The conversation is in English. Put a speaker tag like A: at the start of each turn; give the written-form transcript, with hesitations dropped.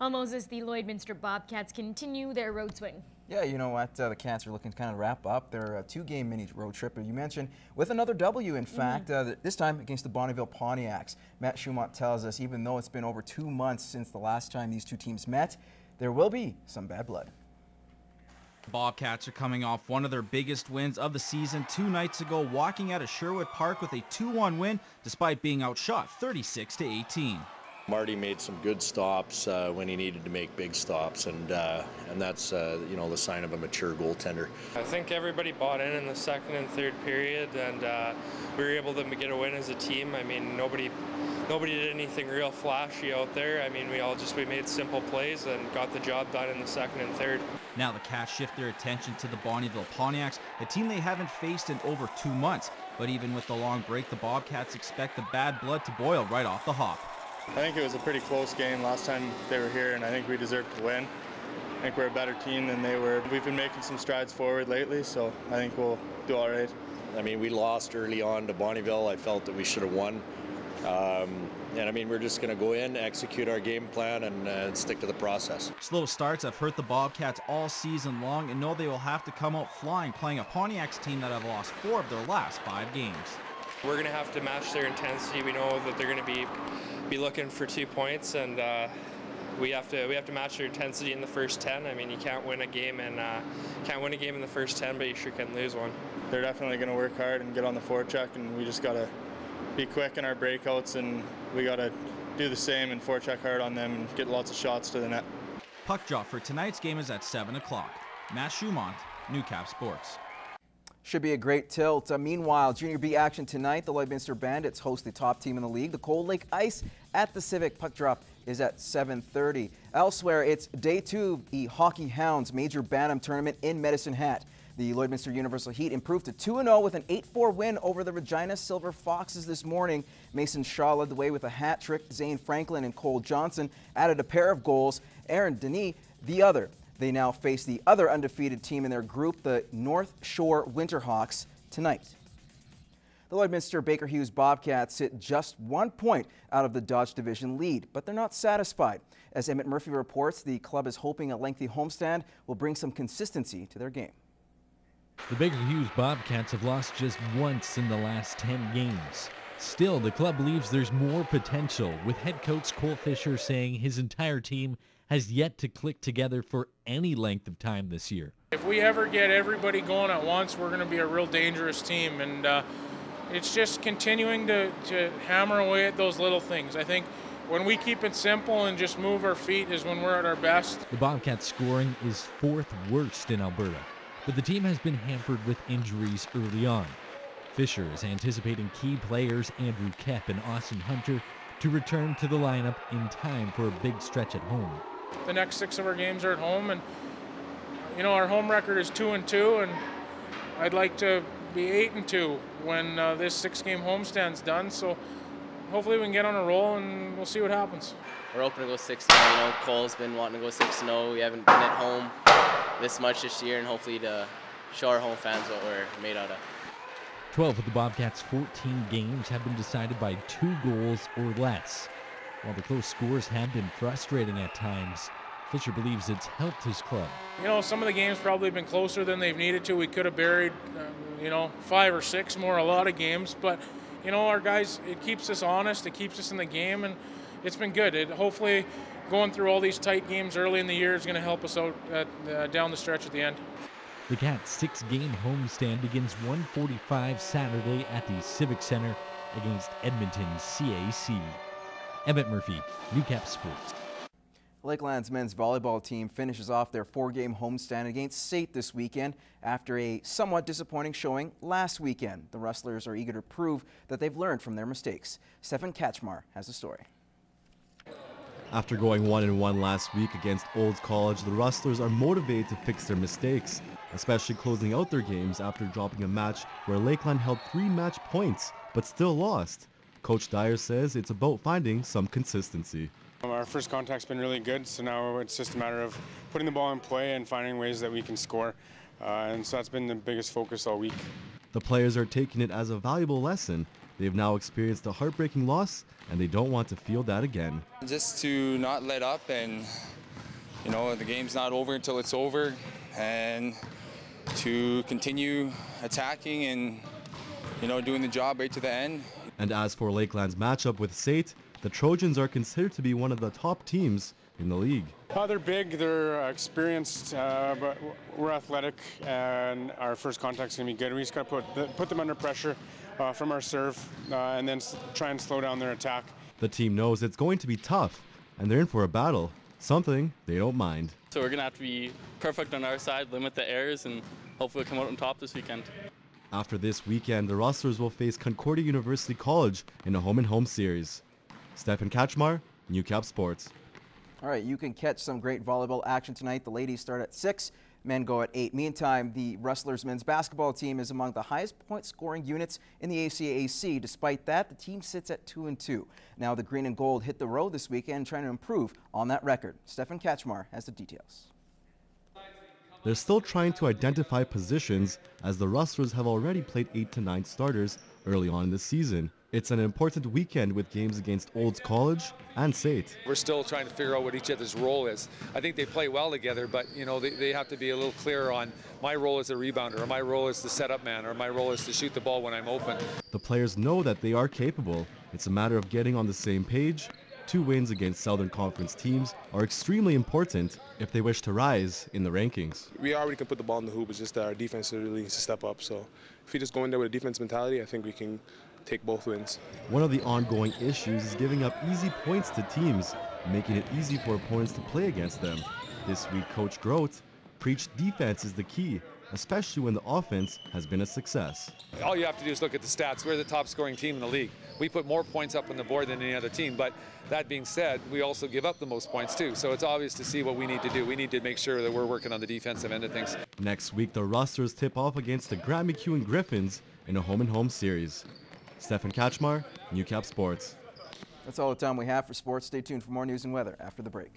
A: Well, Moses, the Lloydminster Bobcats continue their road swing. Yeah, you know what? The Cats are looking to kind of wrap up their two-game mini road trip, you mentioned, with another W, in fact, this time against the Bonneville Pontiacs. Matt Schumont tells us even though it's been over 2 months since the last time these two teams met, there will be some bad blood.
B: The Bobcats are coming off one of their biggest wins of the season 2 nights ago, walking out of Sherwood Park with a 2-1 win despite being outshot 36-18.
C: Marty made some good stops when he needed to make big stops, and that's you know, the sign of a mature goaltender.
D: I think everybody bought in the second and third period, and we were able to get a win as a team. I mean, nobody did anything real flashy out there. I mean, we made simple plays and got the job done in the second and third.
B: Now the Cats shift their attention to the Bonneville Pontiacs, a team they haven't faced in over 2 months. But even with the long break, the Bobcats expect the bad blood to boil right off the hop.
E: I think it was a pretty close game last time they were here, and I think we deserved to win. I think we're a better team than they were. We've been making some strides forward lately, so I think we'll do all right.
C: I mean, we lost early on to Bonneville. I felt that we should have won. And I mean, we're just going to go in, execute our game plan, and stick to the process.
B: Slow starts have hurt the Bobcats all season long, and know they will have to come out flying, playing a Pontiacs team that have lost 4 of their last 5 games.
D: We're going to have to match their intensity. We know that they're going to be looking for 2 points, and we have to match their intensity in the first 10. I mean, you can't win a game in the first 10, but you sure can lose one.
E: They're definitely going to work hard and get on the forecheck, and we just got to be quick in our breakouts, and we got to do the same and forecheck hard on them and get lots of shots to the net.
B: Puck drop for tonight's game is at 7 o'clock. Matt Schumont, Newcap Sports.
A: Should be a great tilt. Meanwhile, Junior B action tonight. The Lloydminster Bandits host the top team in the league, the Cold Lake Ice, at the Civic. Puck drop is at 7:30. Elsewhere, it's day 2 of the Hockey Hounds Major Bantam Tournament in Medicine Hat. The Lloydminster Universal Heat improved to 2-0 with an 8-4 win over the Regina Silver Foxes this morning. Mason Shaw led the way with a hat trick. Zane Franklin and Cole Johnson added a pair of goals. Aaron Denis, the other. They now face the other undefeated team in their group, the North Shore Winterhawks, tonight. The Lloydminster Baker Hughes Bobcats sit just 1 point out of the Dodge Division lead, but they're not satisfied. As Emmett Murphy reports, the club is hoping a lengthy homestand will bring some consistency to their game.
F: The Baker Hughes Bobcats have lost just once in the last 10 games. Still, the club believes there's more potential, with head coach Cole Fisher saying his entire team has yet to click together for any length of time this year.
G: If we ever get everybody going at once, we're going to be a real dangerous team, and it's just continuing to hammer away at those little things. I think when we keep it simple and just move our feet is when we're at our best.
F: The Bobcats scoring is 4th worst in Alberta, but the team has been hampered with injuries early on. Fisher is anticipating key players Andrew Kep and Austin Hunter to return to the lineup in time for a big stretch at home.
G: The next 6 of our games are at home, and you know, our home record is 2-2, and I'd like to be 8-2 when this 6-game homestand's done. So hopefully we can get on a roll, and we'll see what happens.
H: We're hoping to go 6-0. You know, Cole's been wanting to go 6-0. We haven't been at home this much this year, and hopefully to show our home fans what we're made out of.
F: 12 of the Bobcats' 14 games have been decided by 2 goals or less. While the close scores have been frustrating at times, Fisher believes it's helped his club.
G: You know, some of the games probably been closer than they've needed to. We could have buried, 5 or 6 more, a lot of games. But, you know, our guys, it keeps us honest. It keeps us in the game, and it's been good. Hopefully, going through all these tight games early in the year is going to help us out down the stretch at the end.
F: The Cats' 6-game homestand begins 1:45 Saturday at the Civic Center against Edmonton's CAC. Emmett Murphy, Newcap Sports.
A: Lakeland's men's volleyball team finishes off their 4-game homestand against SAIT this weekend after a somewhat disappointing showing last weekend. The Rustlers are eager to prove that they've learned from their mistakes. Stefan Kachmar has the story.
I: After going 1-1 last week against Olds College, the Rustlers are motivated to fix their mistakes, especially closing out their games after dropping a match where Lakeland held 3 match points but still lost. Coach Dyer says it's about finding some consistency.
J: Our first contact's been really good, so now it's just a matter of putting the ball in play and finding ways that we can score. And so that's been the biggest focus all week.
I: The players are taking it as a valuable lesson They've now experienced a heartbreaking loss, and they don't want to feel that again.
K: Just to not let up, and the game's not over until it's over, and to continue attacking and doing the job right to the end.
I: And as for Lakeland's matchup with CITL, the Trojans are considered to be one of the top teams in the league.
J: They're big, they're experienced, but we're athletic, and our first contact's going to be good. We just got to put them under pressure from our serve, and then try and slow down their attack.
I: The team knows it's going to be tough, and they're in for a battle, something they don't mind.
L: So we're going to have to be perfect on our side, limit the errors, and hopefully come out on top this weekend.
I: After this weekend, the Rustlers will face Concordia University College in a home-and-home series. Stefan Kaczmar, Newcap Sports.
A: All right, you can catch some great volleyball action tonight. The ladies start at 6, men go at 8. Meantime, the Rustlers men's basketball team is among the highest point-scoring units in the ACAC. Despite that, the team sits at 2-2. Now the green and gold hit the road this weekend, trying to improve on that record. Stefan Kaczmar has the details.
I: They're still trying to identify positions, as the Rustlers have already played 8 to 9 starters early on in the season. It's an important weekend with games against Olds College and CITL.
M: We're still trying to figure out what each other's role is. I think they play well together, but they have to be a little clearer on my role as a rebounder, or my role as the setup man, or my role is to shoot the ball when I'm open.
I: The players know that they are capable. It's a matter of getting on the same page. 2 wins against Southern Conference teams are extremely important if they wish to rise in the rankings.
N: We already can put the ball in the hoop, it's just that our defense really needs to step up. So if we just go in there with a defense mentality, I think we can take both wins.
I: One of the ongoing issues is giving up easy points to teams, making it easy for opponents to play against them. This week, Coach Groat preached defense is the key, especially when the offense has been a success.
M: All you have to do is look at the stats. We're the top scoring team in the league. We put more points up on the board than any other team, but that being said, we also give up the most points too. So it's obvious to see what we need to do. We need to make sure that we're working on the defensive end of things.
I: Next week, the Rustlers tip off against the Grant McEwen Griffins in a home-and-home series. Stefan Kaczmar, Newcap Sports.
A: That's all the time we have for sports. Stay tuned for more news and weather after the break.